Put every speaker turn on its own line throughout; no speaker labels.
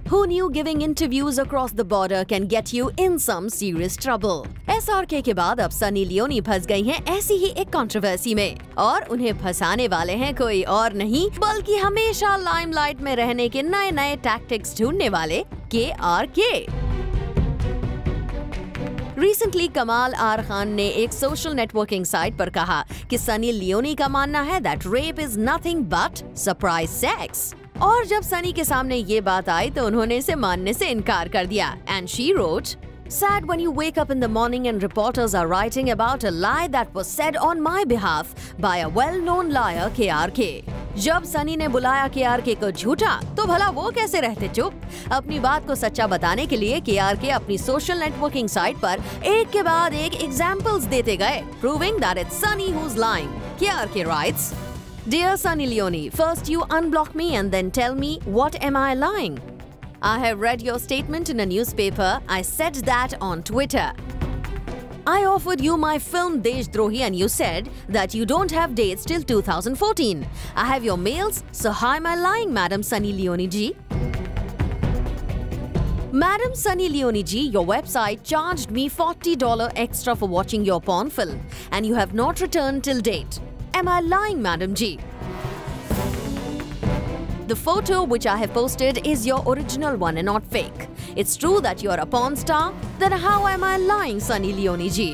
Who knew giving interviews across the border can get you in some serious trouble? SRK के बाद अब Sunny Leone फंस गई हैं ऐसी ही एक कंट्रोवर्सी में, और उन्हें फंसाने वाले हैं कोई और नहीं बल्कि हमेशा लाइमलाइट में रहने के नए नए टैक्टिक्स ढूंढने वाले KRK। रिसेंटली कमाल आर खान ने एक सोशल नेटवर्किंग साइट पर कहा कि सनी लियोनी का मानना है that rape is nothing but surprise sex, और जब सनी के सामने ये बात आई तो उन्होंने इसे मानने से इनकार कर दिया। And she wrote, Sad when you wake up in the morning and reporters are writing about a lie that was said on my behalf by a well-known liar KRK। जब सनी ने बुलाया KRK को झूठा तो भला वो कैसे रहते चुप? अपनी बात को सच्चा बताने के लिए KRK अपनी सोशल नेटवर्किंग साइट पर एक के बाद एक एग्जाम्पल्स देते गए, proving that it's Sunny who's lying। KRK writes, Dear Sunny Leone, first you unblock me and then tell me what am I lying? I have read your statement in a newspaper. I said that on Twitter. I offered you my film Deshdrohi and you said that you don't have dates till 2014. I have your mails, so how am I lying, Madam Sunny Leone ji? Madam Sunny Leone ji, your website charged me $40 extra for watching your porn film and you have not returned till date. Am I lying, Madam ji? The photo which I have posted is your original one and not fake. It's true that you are a porn star. Then how am I lying, Sunny Leone ji?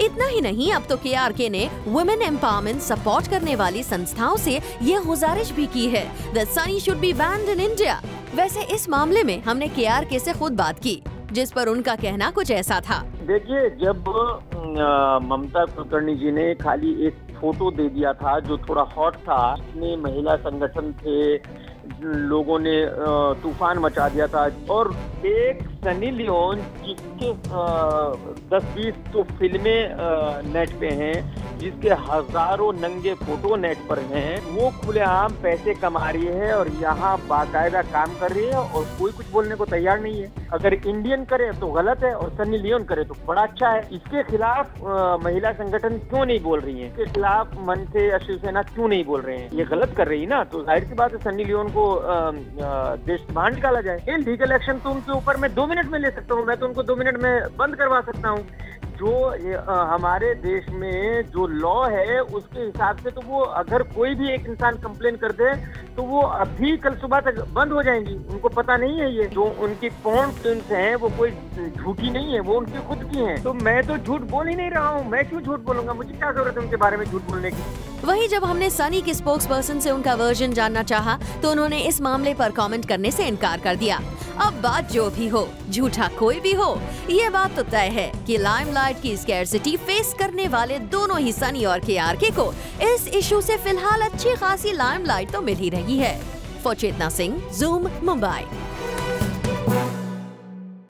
इतना ही नहीं, अब तो KRK ने women empowerment support करने वाली संस्थाओं से ये गुजारिश भी की है that Sunny should be banned in India। वैसे इस मामले में हमने KRK से खुद बात की, जिस पर उनका कहना कुछ ऐसा था।
देखिए, जब ममता कुलकर्णी जी ने खाली एक फोटो दे दिया था जो थोड़ा हॉट था, इसमें महिला संगठन थे, लोगों ने तूफान मचा दिया था, और एक सनी लियोन जिसके 10-20 तो फिल्में नेट पे हैं, जिसके हजारों नंगे फोटो नेट पर हैं, वो खुलेआम पैसे कमा रही है और यहाँ बाकायदा काम कर रही है और कोई कुछ बोलने को तैयार नहीं है। अगर इंडियन करे तो गलत है और सनी लियोन करे तो बड़ा अच्छा है। इसके खिलाफ महिला संगठन क्यों नहीं बोल रही है? इसके खिलाफ मन से शिवसेना क्यों नहीं बोल रहे हैं? ये गलत कर रही है ना, तो जाहिर सी बात है सनी लियोन को देश बाहर निकाला जाए। ये लीगल एक्शन तो उनके ऊपर मैं 2 मिनट में ले सकता हूँ, मैं तो उनको 2 मिनट में बंद करवा सकता हूँ। जो हमारे देश में जो लॉ है उसके हिसाब से तो वो अगर कोई भी एक इंसान कंप्लेन कर दे तो वो अभी कल सुबह तक बंद हो जाएंगी। उनको पता नहीं है ये जो उनकी पोर्न फिल्म्स हैं वो कोई झूठी नहीं है, वो उनकी खुद की हैं। तो मैं तो झूठ बोल ही नहीं रहा हूँ, मैं क्यों झूठ बोलूंगा? मुझे क्या जरूरत है उनके बारे में झूठ बोलने की?
वहीं जब हमने सनी के स्पोक्स पर्सन से उनका वर्जन जानना चाहा तो उन्होंने इस मामले पर कमेंट करने से इनकार कर दिया। अब बात जो भी हो, झूठा कोई भी हो, ये बात तो तय है कि लाइमलाइट की स्कैरसिटी फेस करने वाले दोनों ही सनी और KRK को इस इशू से फिलहाल अच्छी खासी लाइमलाइट तो मिल ही रही है। For Chetna Singh, zoom, Mumbai.